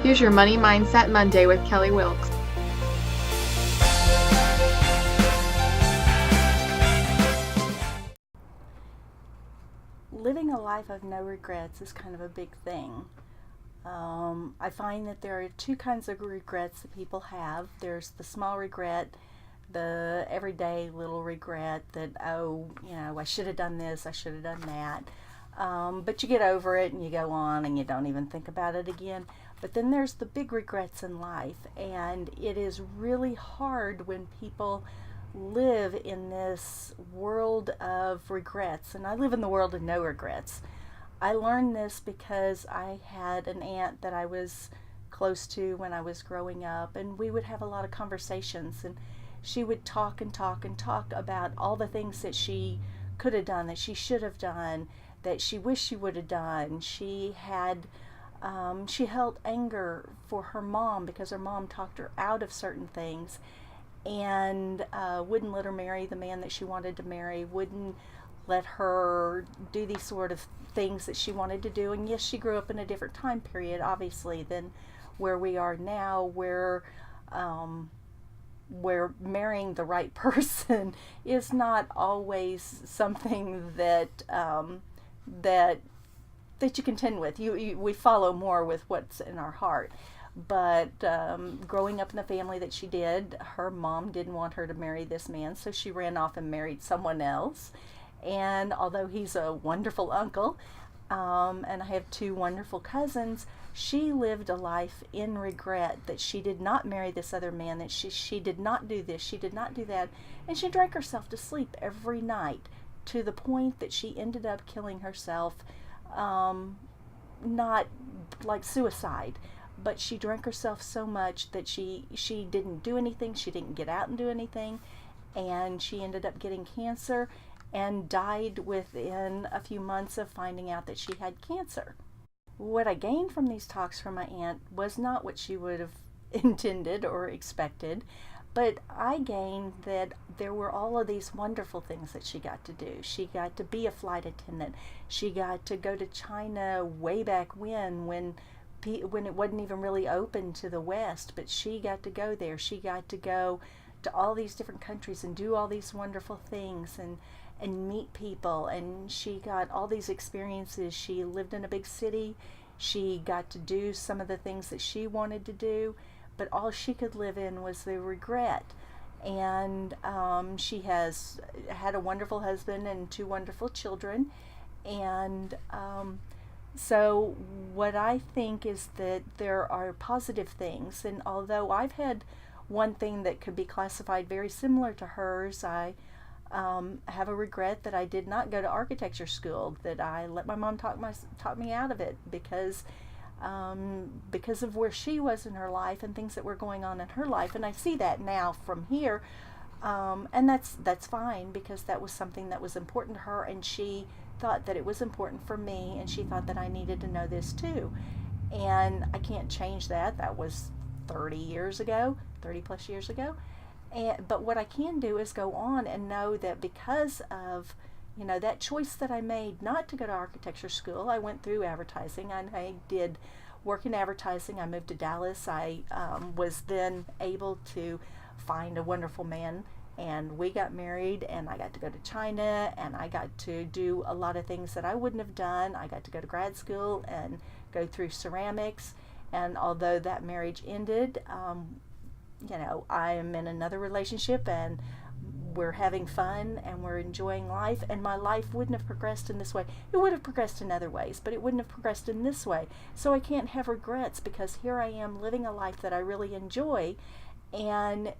Here's your Money Mindset Monday with Kelley Wilks. Living a life of no regrets is kind of a big thing. I find that there are two kinds of regrets that people have. There's the small regret, the everyday little regret that, I should have done this, I should have done that. But you get over it and you go on and you don't even think about it again. But then there's the big regrets in life, and it is really hard when people live in this world of regrets. And I live in the world of no regrets. I learned this because I had an aunt that I was close to when I was growing up, and we would have a lot of conversations, and she would talk and talk and talk about all the things that she could have done, that she should have done, that she wished she would have done. She held anger for her mom because her mom talked her out of certain things, and wouldn't let her marry the man that she wanted to marry, wouldn't let her do these sort of things that she wanted to do. And yes, she grew up in a different time period, obviously, than where we are now, where marrying the right person is not always something that you contend with. We follow more with what's in our heart. But growing up in the family that she did, her mom didn't want her to marry this man, so she ran off and married someone else. And although he's a wonderful uncle, and I have two wonderful cousins, she lived a life in regret that she did not marry this other man, that she did not do this, she did not do that, and she drank herself to sleep every night to the point that she ended up killing herself, not like suicide, but she drank herself so much that she didn't do anything, she didn't get out and do anything, and she ended up getting cancer and died within a few months of finding out that she had cancer. What I gained from these talks from my aunt was not what she would have intended or expected, but I gained that there were all of these wonderful things that she got to do. She got to be a flight attendant. She got to go to China way back when it wasn't even really open to the West, but she got to go there. She got to go to all these different countries and do all these wonderful things and meet people, and she got all these experiences. She lived in a big city. She got to do some of the things that she wanted to do, but all she could live in was the regret. And she has had a wonderful husband and two wonderful children. And so what I think is that there are positive things, and although I've had one thing that could be classified very similar to hers, I have a regret that I did not go to architecture school, that I let my mom talk me out of it because of where she was in her life and things that were going on in her life. And I see that now from here, and that's fine, because that was something that was important to her, and she thought that it was important for me, and she thought that I needed to know this too. And I can't change that. That was 30 plus years ago. But what I can do is go on and know that because of that choice that I made not to go to architecture school, I went through advertising, and I did work in advertising. I moved to Dallas. I was then able to find a wonderful man, and we got married, and I got to go to China, and I got to do a lot of things that I wouldn't have done. I got to go to grad school and go through ceramics, and although that marriage ended, I'm in another relationship, and we're having fun, and we're enjoying life, and my life wouldn't have progressed in this way. It would have progressed in other ways, but it wouldn't have progressed in this way. So I can't have regrets, because here I am living a life that I really enjoy. And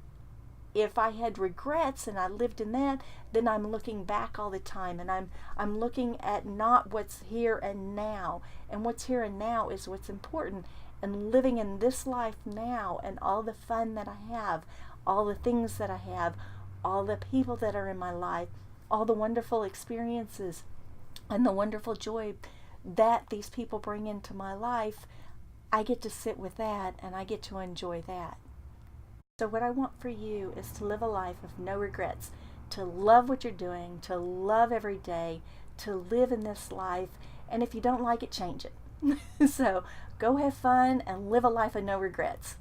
if I had regrets and I lived in that, then I'm looking back all the time, and I'm looking at not what's here and now, and what's here and now is what's important. And living in this life now, and all the fun that I have, all the things that I have, all the people that are in my life, all the wonderful experiences and the wonderful joy that these people bring into my life, I get to sit with that, and I get to enjoy that. So what I want for you is to live a life of no regrets, to love what you're doing, to love every day, to live in this life, and if you don't like it, change it. So Go have fun and live a life of no regrets.